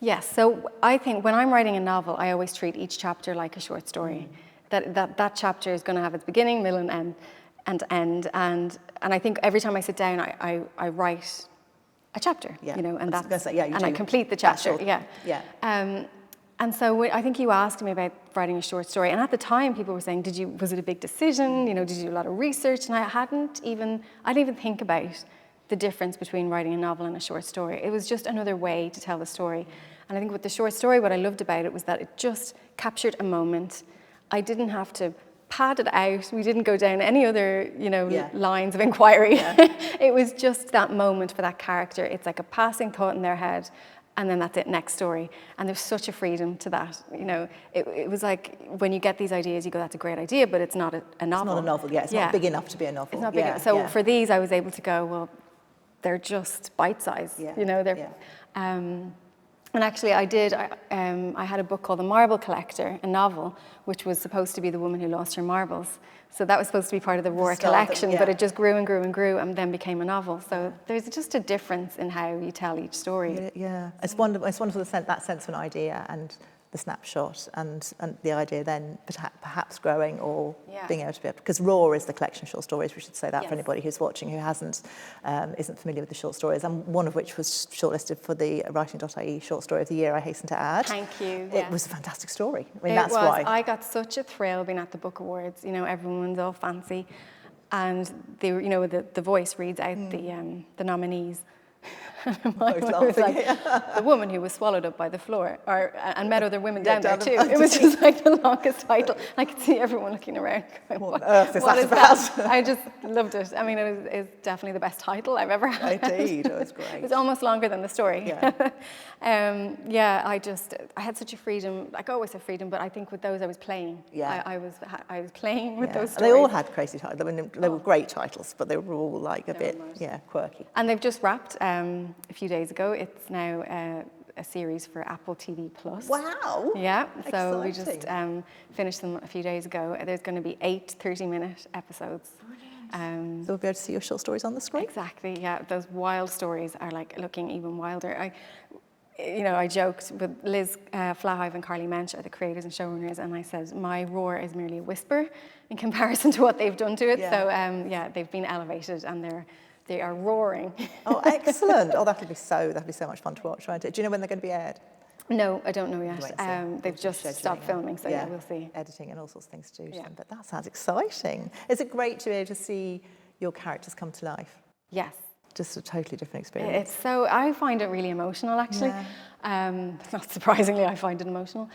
Yes, so I think when I'm writing a novel, I always treat each chapter like a short story. That chapter is going to have its beginning, middle, and end. And I think every time I sit down, I write a chapter, and I complete the chapter. And so I think you asked me about writing a short story, and at the time people were saying, was it a big decision? Did you do a lot of research? And I didn't even think about the difference between writing a novel and a short story. It was just another way to tell the story. And I think with the short story, what I loved about it was that it just captured a moment. I didn't have to pad it out. We didn't go down any other, lines of inquiry. It was just that moment for that character. It's like a passing thought in their head, and then that's it, next story. And there's such a freedom to that. It was like when you get these ideas, you go, that's a great idea, but it's not a novel. It's not a novel, It's not big enough to be a novel. It's not big enough. So for these, I was able to go, well, they're just bite-sized, and actually I had a book called The Marble Collector, a novel, which was supposed to be the woman who lost her marbles. So that was supposed to be part of the Roar collection, but it just grew and grew and grew and then became a novel. So there's just a difference in how you tell each story. Yeah, it's wonderful. It's wonderful, that sense of an idea and the snapshot, and the idea then perhaps growing or being able to be able, because Roar is the collection of short stories. We should say that for anybody who's watching who isn't familiar with the short stories, and one of which was shortlisted for the Writing.ie Short Story of the Year, I hasten to add. Thank you. It was a fantastic story. I mean, that's why. I got such a thrill being at the book awards. Everyone's all fancy, and the voice reads out the nominees. The woman who was swallowed up by the floor, and met other women down there too. It was just like the longest title. I could see everyone looking around going, what is that? I just loved it. I mean, it was definitely the best title I've ever had. Indeed, it was great. It was almost longer than the story. I had such a freedom. Like I always have freedom, but I think with those I was playing. I was playing with those stories. They all had crazy titles. I mean, they were great titles, but they were all like a bit quirky. And they've just wrapped a few days ago. It's now a series for Apple TV Plus. Wow! Yeah, so exciting. We just finished them a few days ago. There's going to be 8 30-minute episodes. So we'll be able to see your short stories on the screen. Exactly, yeah. Those wild stories are like looking even wilder. I joked with Liz Flahive and Carly Mensch are the creators and showrunners, and I said my roar is merely a whisper in comparison to what they've done to it. So they've been elevated and they are roaring. Oh, excellent! Oh, that'll be so much fun to watch, won't it? Do you know when they're going to be aired? No, I don't know yet. They've just stopped filming, so we'll see. Editing and all sorts of things to do to them, but that sounds exciting. Is it great to be able to see your characters come to life? Yes. Just a totally different experience. I find it really emotional, actually. Not surprisingly, I find it emotional.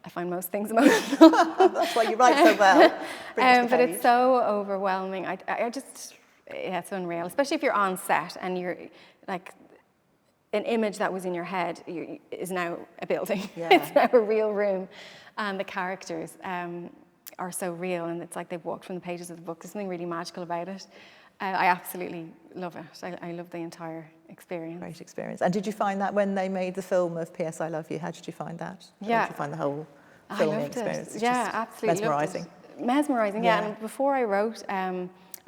I find most things emotional. That's why you write so well. But it's so overwhelming. It's unreal, especially if you're on set and you're like, an image that was in your head is now a building. It's now a real room. And the characters are so real, and it's like they've walked from the pages of the book. There's something really magical about it. I absolutely love it. I love the entire experience. Great experience. And did you find that when they made the film of P.S. I Love You, how did you find that? Yeah. How did you find the whole filming experience? It's absolutely. Mesmerising. Mesmerising, yeah. And before I wrote,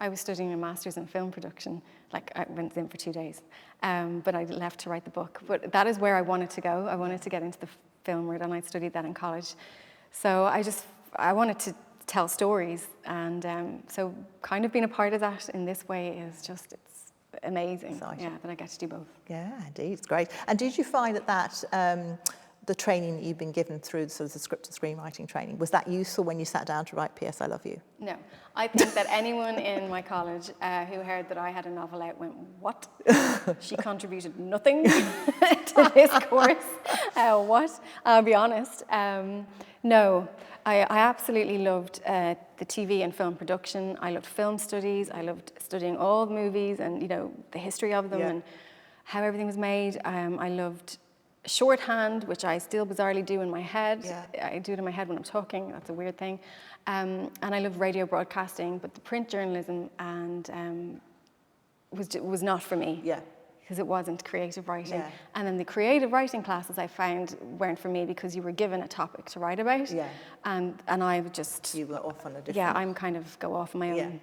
I was studying a master's in film production. Like, I went in for 2 days, but I left to write the book. But that is where I wanted to go. I wanted to get into the film world, and I studied that in college. So I wanted to tell stories, and so kind of being a part of that in this way is just, it's amazing. Exciting. Yeah, that I get to do both. Yeah, indeed, it's great. And did you find that the training that you've been given through sort of the script and screenwriting training, was that useful when you sat down to write P.S. I Love You? No. I think that anyone in my college who heard that I had a novel out went, what? She contributed nothing to this course. What? I'll be honest. No. I absolutely loved the TV and film production. I loved film studies. I loved studying all the movies and, the history of them and how everything was made. I loved shorthand, which I still bizarrely do in my head. I do it in my head when I'm talking. That's a weird thing. And I love radio broadcasting, but the print journalism was not for me. Yeah. Because it wasn't creative writing. Yeah. And then the creative writing classes I found weren't for me because you were given a topic to write about. Yeah. And I would just... You were off on a different... Yeah, I'm kind of go off on my own.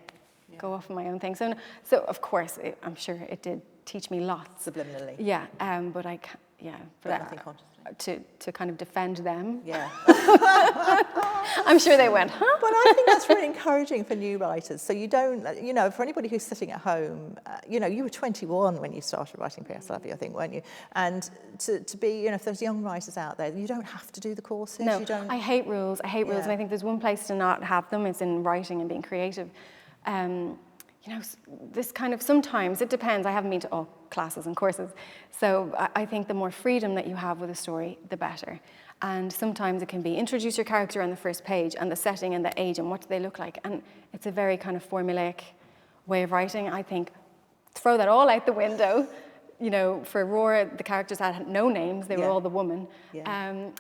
Yeah. Go off on my own thing. So of course, I'm sure it did teach me lots. Subliminally. Yeah, but I can't... Yeah, but nothing consciously. To kind of defend them. Yeah. I'm sure they went, huh? But I think that's really encouraging for new writers. So you don't, for anybody who's sitting at home, you were 21 when you started writing P.S. I Love You, I think, weren't you? And to be, if there's young writers out there, you don't have to do the courses. No, I hate rules. And I think there's one place to not have them, it's in writing and being creative. This kind of, sometimes, it depends. I haven't been to all classes and courses. So I think the more freedom that you have with a story, the better. And sometimes it can be introduce your character on the first page and the setting and the age and what do they look like. And it's a very kind of formulaic way of writing. I think throw that all out the window. For Aurora, the characters had no names. They were all the woman. Yeah.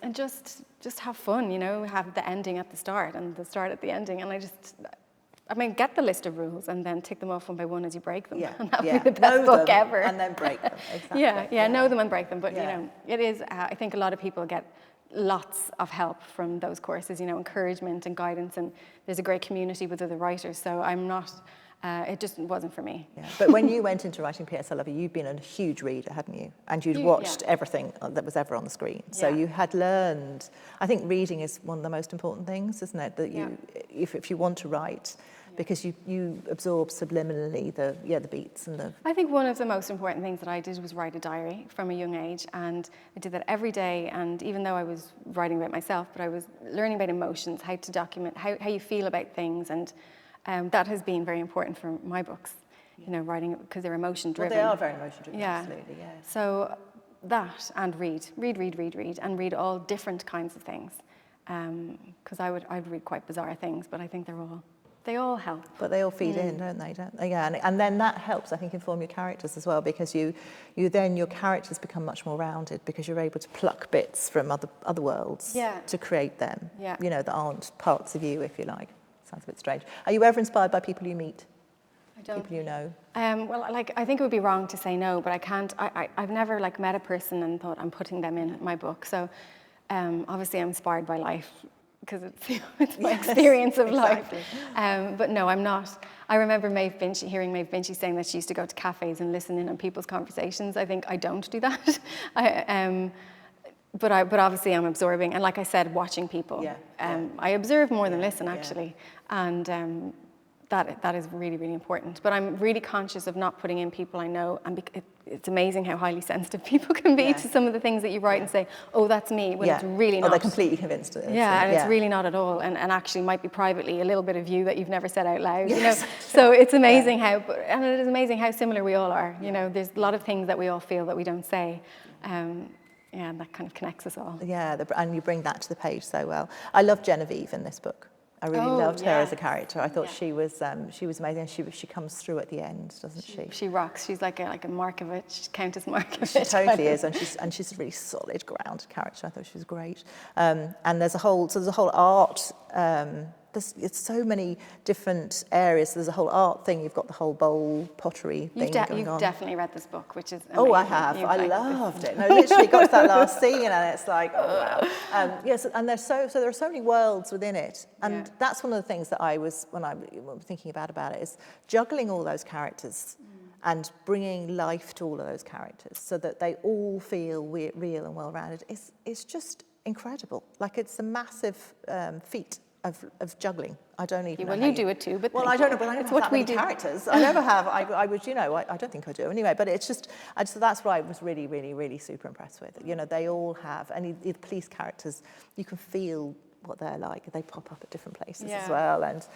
And just have fun, have the ending at the start and the start at the ending. And get the list of rules and then tick them off one by one as you break them. Yeah. And that would be the best book ever. And then break them. Exactly. Know them and break them. But, it is, I think a lot of people get lots of help from those courses, encouragement and guidance. And there's a great community with other writers. So I'm not, it just wasn't for me. Yeah. But when you went into writing P.S. I Love You, you'd been a huge reader, hadn't you? And you'd watched everything that was ever on the screen. So you had learned, I think reading is one of the most important things, isn't it? That you, if you want to write, because you absorb subliminally the beats and the... I think one of the most important things that I did was write a diary from a young age, and I did that every day. And even though I was writing about myself, but I was learning about emotions, how to document, how you feel about things, and that has been very important for my books, writing because they're emotion driven. Well, they are very emotion driven, absolutely, yeah. So that, and read, and read all different kinds of things, because I'd read quite bizarre things, but I think they all help. But they all feed in, don't they? Yeah, and then that helps, I think, inform your characters as well, because your characters become much more rounded because you're able to pluck bits from other worlds to create them, that aren't parts of you, if you like. Sounds a bit strange. Are you ever inspired by people you meet? I don't. People you know? I think it would be wrong to say no, but I can't. I've never met a person and thought I'm putting them in my book. So obviously I'm inspired by life, because it's my experience of exactly. life. But no, I'm not. I remember hearing Maeve Binchy saying that she used to go to cafes and listen in on people's conversations. I think I don't do that. But obviously I'm absorbing, and like I said, watching people. I observe more than listen, actually, and that is really, really important. But I'm really conscious of not putting in people I know, and it's amazing how highly sensitive people can be to some of the things that you write and say, oh, that's me, when it's really not. Oh, they're completely convinced of it. It's really not at all, and actually might be privately a little bit of you that you've never said out loud. You know, so it's amazing and it is amazing how similar we all are. You know, there's a lot of things that we all feel that we don't say. And that kind of connects us all. Yeah, and you bring that to the page so well. I love Genevieve in this book. I really loved her as a character. I thought she was amazing. She comes through at the end, doesn't she? She rocks. She's like a Markovitch, Countess Markovitch. She totally is, and she's a really solid, grounded character. I thought she was great. And there's a whole art. It's so many different areas. There's a whole art thing. You've got the whole bowl pottery thing going on. You've definitely read this book, which is amazing. Oh, I have. I loved it. No, literally got to that last scene, and it's like, oh wow. Yes, and there are so many worlds within it, and that's one of the things that I was when I was thinking about it is juggling all those characters and bringing life to all of those characters so that they all feel real and well-rounded. It's just incredible. Like it's a massive feat of juggling. I don't even know. Well, you do it too, but I don't know, but I don't have that many characters. I never have. I would, I don't think I do anyway. But it's just, that's what I was really, really, really super impressed with. You know, they all have, and the police characters, you can feel what they're like. They pop up at different places as well. And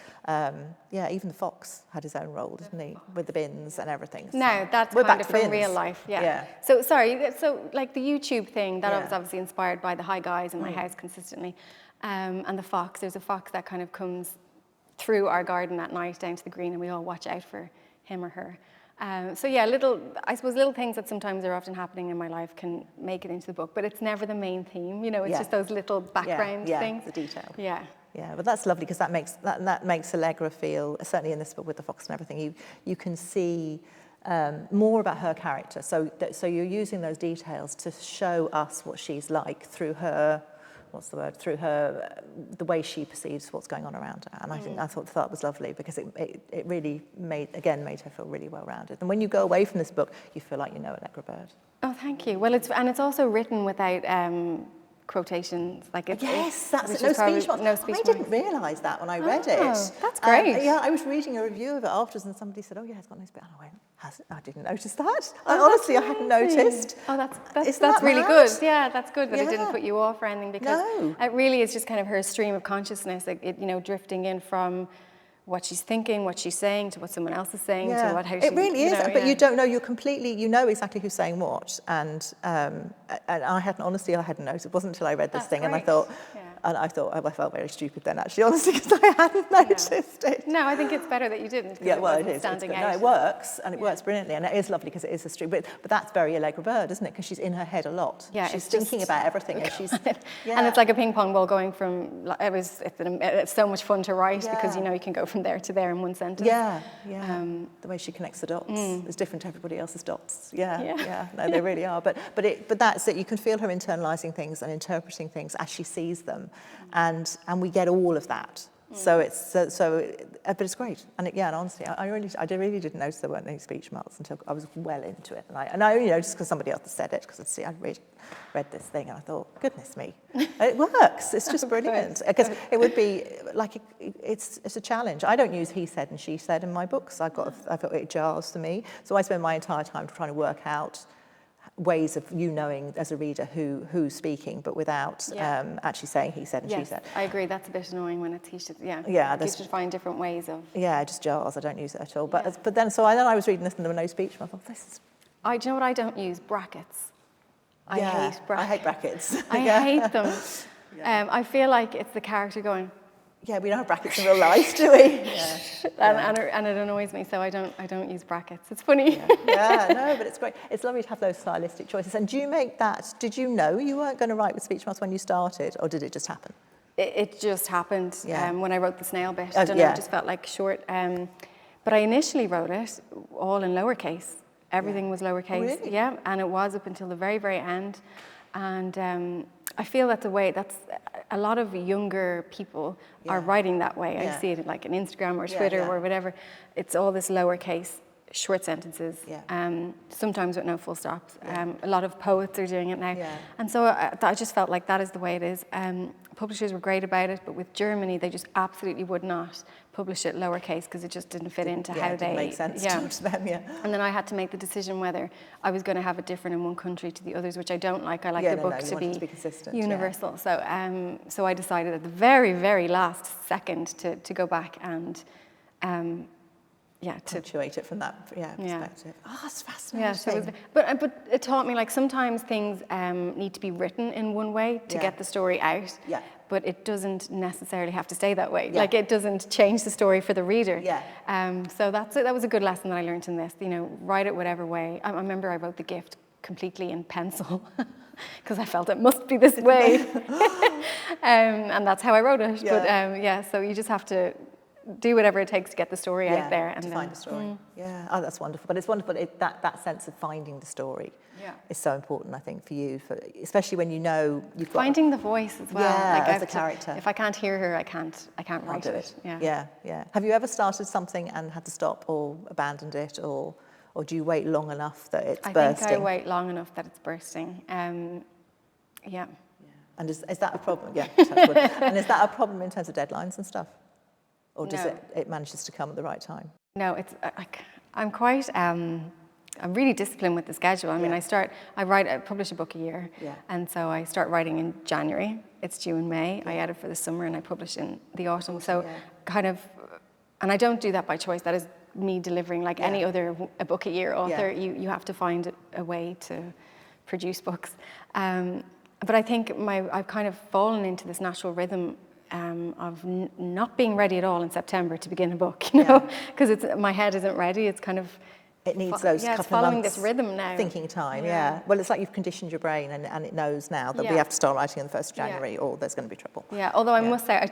even the fox had his own role, didn't he, with the bins and everything. So no, that's kind of from real life. Yeah. So sorry. So like the YouTube thing, that was obviously inspired by the Hi Guys in my house consistently. And the fox, there's a fox that kind of comes through our garden at night down to the green, and we all watch out for him or her. I suppose little things that sometimes are often happening in my life can make it into the book, but it's never the main theme. You know, it's just those little background things. The detail. Yeah, but that's lovely because that makes Allegra feel, certainly in this book with the fox and everything, you can see more about her character. So you're using those details to show us what she's like through her. Through her, the way she perceives what's going on around her. And I thought that was lovely because it really made her feel really well-rounded. And when you go away from this book, you feel like you know Allegra Bird. Oh, thank you. Well, it's also written without quotations. Like that's it. No speech marks. I didn't realise that when I read it. That's great. I was reading a review of it afterwards, and somebody said, "Oh yeah, it's got nice bit." And I went, "Has it? I didn't notice that. Honestly, I hadn't noticed." Oh, that's really good. Yeah, that's good that it didn't put you off or anything, because it really is just kind of her stream of consciousness, drifting in from what she's thinking, what she's saying, to what someone else is saying, to how she... It really is, but you don't know, you know exactly who's saying what, and I hadn't noticed. It wasn't until I read this thing, and I thought, I felt very stupid then, actually, honestly, because I hadn't noticed it. No, I think it's better that you didn't. Yeah, well, it is. No, it works, and it works brilliantly, and it is lovely because it is a stream. But that's very Allegra Bird, isn't it? Because she's in her head a lot. Yeah, she's thinking about everything, and she's... And it's like a ping pong ball going from... It's so much fun to write because, you can go from there to there in one sentence. The way she connects the dots is different to everybody else's dots. No, they really are. But that's it. You can feel her internalising things and interpreting things as she sees them. And we get all of that. So but it's great. And honestly, I really didn't notice there weren't any speech marks until I was well into it. And I only noticed because somebody else said it, because I'd read this thing and I thought, goodness me, it works. It's just brilliant. Because it would be like it's a challenge. I don't use he said and she said in my books. I thought it jars for me. So I spend my entire time trying to work out ways of knowing as a reader who's speaking, but without actually saying he said and she said. I agree. That's a bit annoying when it's he should. You should find different ways of. Yeah, just jars. I don't use it at all. But then I was reading this and there were no speech. And I thought, this is. Do you know what I don't use? Brackets. I hate brackets. I hate brackets. I hate them. I feel like it's the character going. Yeah, we don't have brackets in real life, do we? And it annoys me, so I don't use brackets. It's funny. No, but it's great. It's lovely to have those stylistic choices. And do you make that? Did you know you weren't going to write with speech marks when you started, or did it just happen? It just happened when I wrote the snail bit. I don't know. It just felt like short. But I initially wrote it all in lowercase. Everything was lowercase. Really? Yeah, and it was up until the very, very end. And I feel that's a lot of younger people are writing that way. I see it like on Instagram or Twitter or whatever. It's all this lowercase, short sentences, sometimes with no full stops. A lot of poets are doing it now. And so I just felt like that is the way it is. Publishers were great about it, but with Germany, they just absolutely would not publish it lowercase because it just didn't fit into how they... make sense to them, And then I had to make the decision whether I was going to have it different in one country to the others, which I don't like. I like the book to be consistent, universal. So I decided at the very, very last second to go back and... punctuate it from that perspective. Oh, that's fascinating. Yeah, so but it taught me like sometimes things need to be written in one way to get the story out. Yeah. But it doesn't necessarily have to stay that way. Like it doesn't change the story for the reader. Yeah. So that's it. That was a good lesson that I learned in this. You know, write it whatever way. I remember I wrote The Gift completely in pencil because I felt it must be this way, and that's how I wrote it. But so you just have to do whatever it takes to get the story out there and find the story. Yeah, oh, that's wonderful. But it's wonderful that sense of finding the story is so important, I think, for you, especially when you know you've got finding the voice as well. Yeah, like as a character. If I can't hear her, I can't write it. Yeah. Have you ever started something and had to stop or abandoned it, or do you wait long enough that it's bursting? I think I wait long enough that it's bursting. Yeah. And is that a problem? Yeah. And is that a problem in terms of deadlines and stuff? Or does it manages to come at the right time? No, it's I'm quite I'm really disciplined with the schedule. I mean, I publish a book a year, and so I start writing in January. It's due in May. I edit for the summer, and I publish in the autumn. So kind of, and I don't do that by choice. That is me delivering like any other a book a year author. You have to find a way to produce books. But I think I've kind of fallen into this natural rhythm of not being ready at all in September to begin a book, you know, because my head isn't ready. It's kind of it needs those couple it's following of months this rhythm now. Thinking time, Well, it's like you've conditioned your brain and it knows now that we have to start writing on the 1st of January or there's going to be trouble. Yeah, although I must say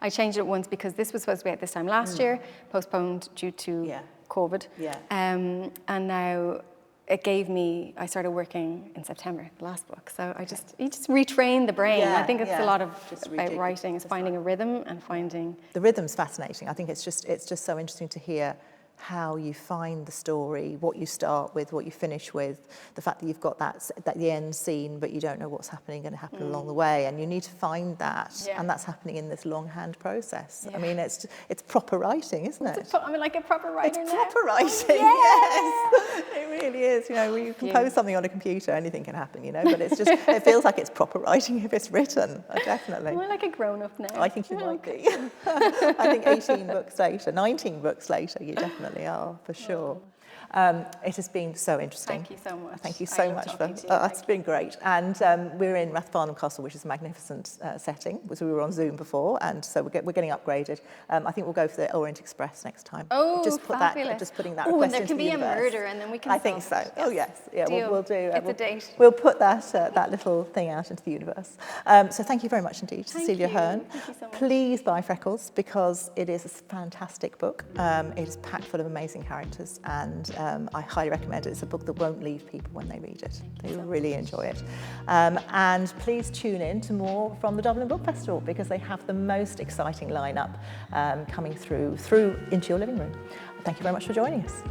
I changed it once because this was supposed to be at this time last year, postponed due to COVID. And now I started working in September, the last book. So you just retrain the brain. I think it's a lot of about writing, is finding a rhythm and finding... The rhythm's fascinating. I think it's just so interesting to hear how you find the story, what you start with, what you finish with, the fact that you've got that the end scene, but you don't know what's going to happen along the way, and you need to find that, and that's happening in this longhand process. I mean, it's proper writing, isn't it? I'm like a proper writer now. It's proper writing, yes. It really is. You know, when you compose something on a computer, anything can happen, you know, but it's just, it feels like it's proper writing if it's written, definitely. Am I like a grown-up now? I think you might be. I think 18 books later, 19 books later, you definitely are, for sure. It has been so interesting. Thank you so much. Thank you so much. It's been great. And we're in Rathfarnham Castle, which is a magnificent setting. So we were on Zoom before, and so we're getting upgraded. I think we'll go for the Orient Express next time. Oh, just fabulous. Just putting that request and there into can the be universe. a murder, and then we can I think so. Yes. Oh, yes. Yeah, we'll do. It's a date. We'll put that little thing out into the universe. So thank you very much indeed, Cecelia Ahern. Thank you so much. Please buy Freckles, because it is a fantastic book. It is packed full of amazing characters, and I highly recommend it. It's a book that won't leave people when they read it. They will really enjoy it. And please tune in to more from the Dublin Book Festival, because they have the most exciting lineup coming through into your living room. Thank you very much for joining us.